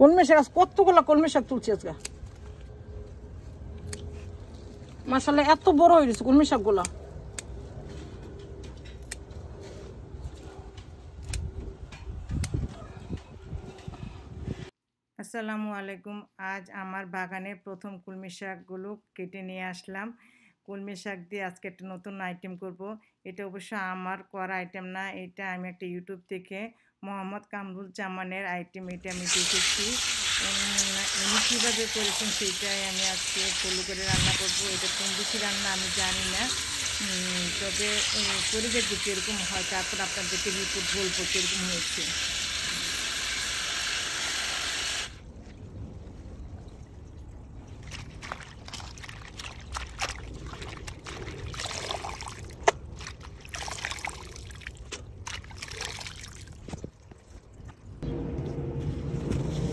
কলমি শাক কতগুলো কলমি শাক তুলছি আজকে মাশাআল্লাহ এত বড় হয়ে গেছে কলমি শাকগুলো আসসালামু আলাইকুম আজ আমার বাগানে প্রথম কলমি শাকগুলো কেটে নিয়ে আসলাম কলমি শাক দিয়ে আজকে একটা নতুন আইটেম করব এটা অবশ্য আমার করা আইটেম না এটা আমি একটা ইউটিউব থেকে মোহাম্মদ কামরুজ্জামানের আইটেম এটা আমি দেখেছি উনি কীভাবে করেছেন সেটাই আমি আজকে ফলো করে রান্না করব এটা কোন বেশি রান্না আমি জানি না তবে করে দেখবো কীরকম হয় তারপর আপনাদেরকে রিপোর্ট বলবো কীরকম হয়েছে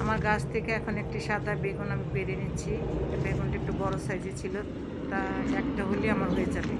আমার গাছ থেকে এখন একটি সাদা বেগুন আমি পেরে নিচ্ছি বেগুনটা একটু বড় সাইজে ছিল তা একটা হলে আমার হয়ে যাবে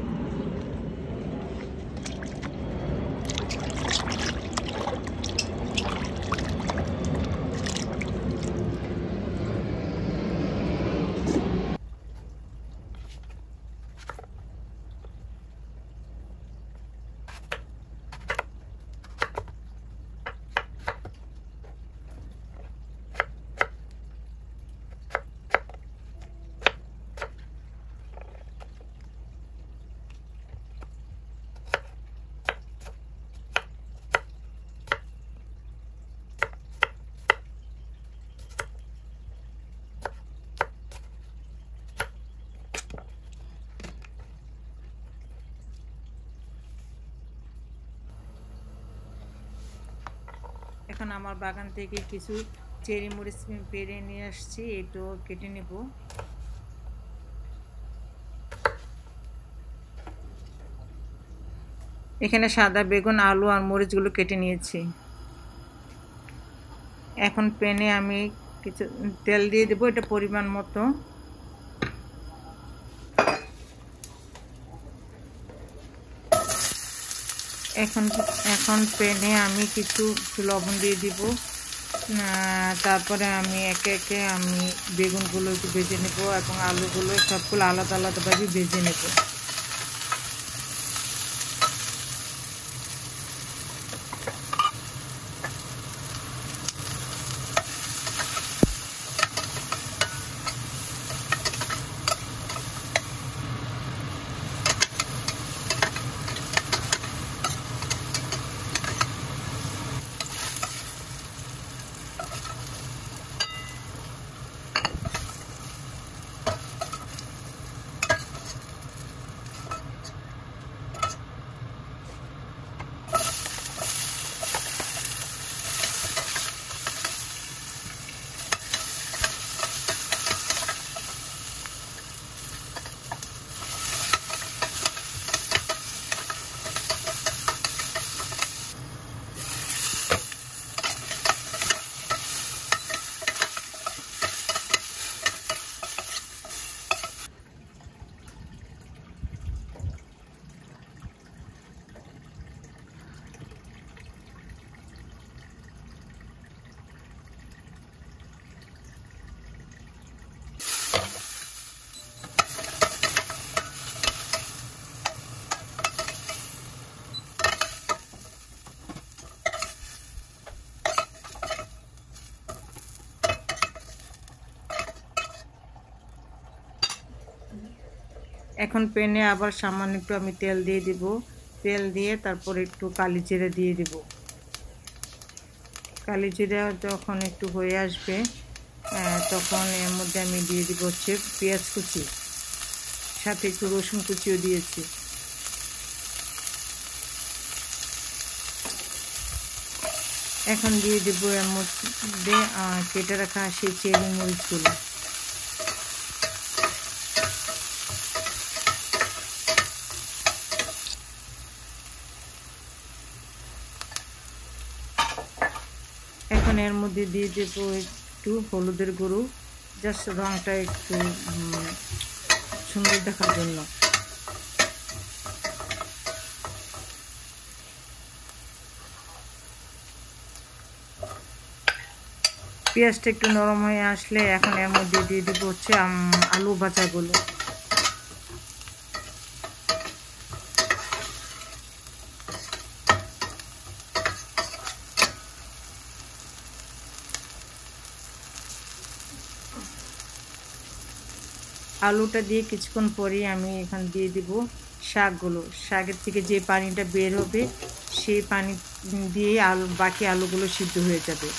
এখন আমার বাগান থেকে কিছু চেরি মরিচ পেরে নিয়ে আসছি এটো কেটে নেব এখানে সাদা বেগুন আলু আর মরিচগুলো কেটে নিয়েছি এখন প্যানে আমি কিছু তেল দিয়ে দেব এটা পরিমাণ মতো এখন প্যানে আমি কিছু লবণ দিয়ে দিব তারপরে আমি একে একে আমি বেগুনগুলো একটু ভেজে নেব এবং আলুগুলো সবগুলো আলাদা আলাদাভাবে ভেজে নেব এখন প্যানে আবার সামান্য একটু আমি তেল দিয়ে দিব তেল দিয়ে তারপর একটু কালি জিরা দিয়ে দিব কালি জিরা যখন একটু হয়ে আসবে তখন এর মধ্যে আমি দিয়ে দিব হচ্ছে পেঁয়াজ কুচি সাথে একটু রসুন কুচিও দিয়েছি এখন দিয়ে দিব এর মধ্যে কেটে রাখা সেই চেরি মরিচগুলো এখন এর মধ্যে দিয়ে দেব একটু হলুদের গুঁড়ো জাস্ট রংটা একটু সুন্দর দেখার জন্য পেঁয়াজটা একটু নরম হয়ে আসলে এখন এর মধ্যে দিয়ে দিব হচ্ছে আলু ভাজাগুলো। আলুটা দিয়ে কিছুক্ষণ পরেই আমি এখানে দিয়ে দিব শাকগুলো। শাকের থেকে যে পানিটা বের হবে সেই পানি দিয়ে বাকি আলুগুলো সিদ্ধ হয়ে যাবে।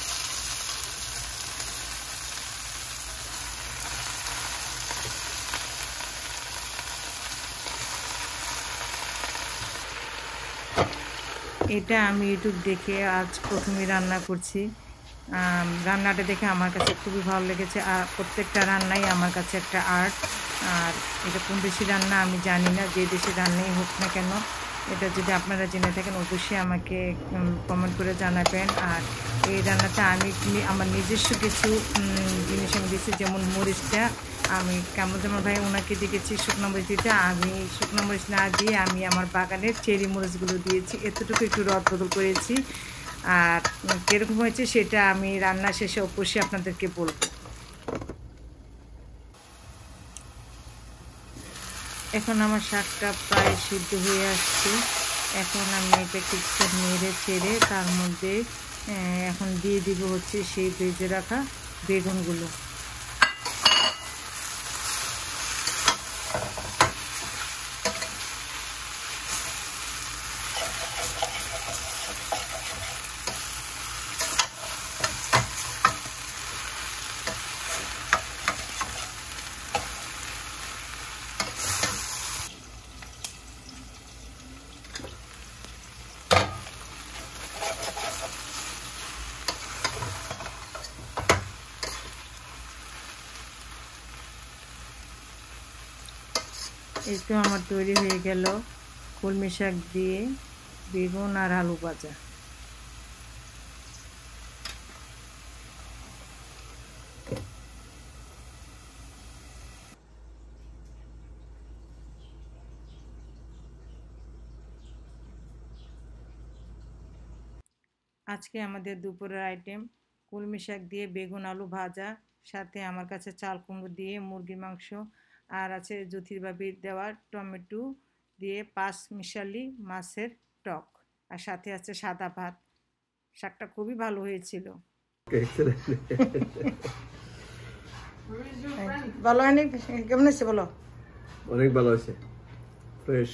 এটা আমি ইউটিউব দেখে আজ প্রথমে রান্না করছি। রান্নাটা দেখে আমার কাছে খুবই ভালো লেগেছে। আর প্রত্যেকটা রান্নাই আমার কাছে একটা আর্ট। আর এটা কোন দেশের রান্না আমি জানি না, যে দেশের রান্নাই হোক না কেন, এটা যদি আপনারা জেনে থাকেন অবশ্যই আমাকে কমেন্ট করে জানাবেন। আর এই রান্নাটা আমি আমার নিজস্ব কিছু জিনিস আমি দিয়েছি, যেমন মরিচটা আমি কামরুজ্জামান ভাই ওনাকে দেখেছি শুকনো মরিচ দিতে, আমি শুকনো মরিচ না দিয়ে আমি আমার বাগানের চেরি মরিচগুলো দিয়েছি, এতটুকু একটু রদ বদল করেছি। আর কীরকম হয়েছে সেটা আমি রান্না শেষে অবশ্যই আপনাদেরকে বলবো। এখন আমার শাকটা প্রায় সিদ্ধ হয়ে আসছে। এখন আমি এটা কিছুটা নেড়ে চেড়ে তার মধ্যে এখন দিয়ে দিব হচ্ছে সেই ভেজে রাখা বেগুনগুলো। এই তো আমার তৈরি হয়ে গেল কলমি শাক দিয়ে বেগুন আর আলু ভাজা। আজকে আমাদের দুপুরের আইটেম কলমি শাক দিয়ে বেগুন আলু ভাজা, সাথে আমার কাছে চাল কুমড়ো দিয়ে মুরগির মাংস, আর আছে জ্যোতির বাবির দেওয়া টমেটো দিয়ে 5 মিশালি মাছের টক, আর সাথে আছে সাদা ভাত। শাকটা খুবই ভালো হয়েছিল। ভালো হয়নি? কেমন হয়েছে বলো? অনেক ভালো হয়েছে, ফ্রেশ।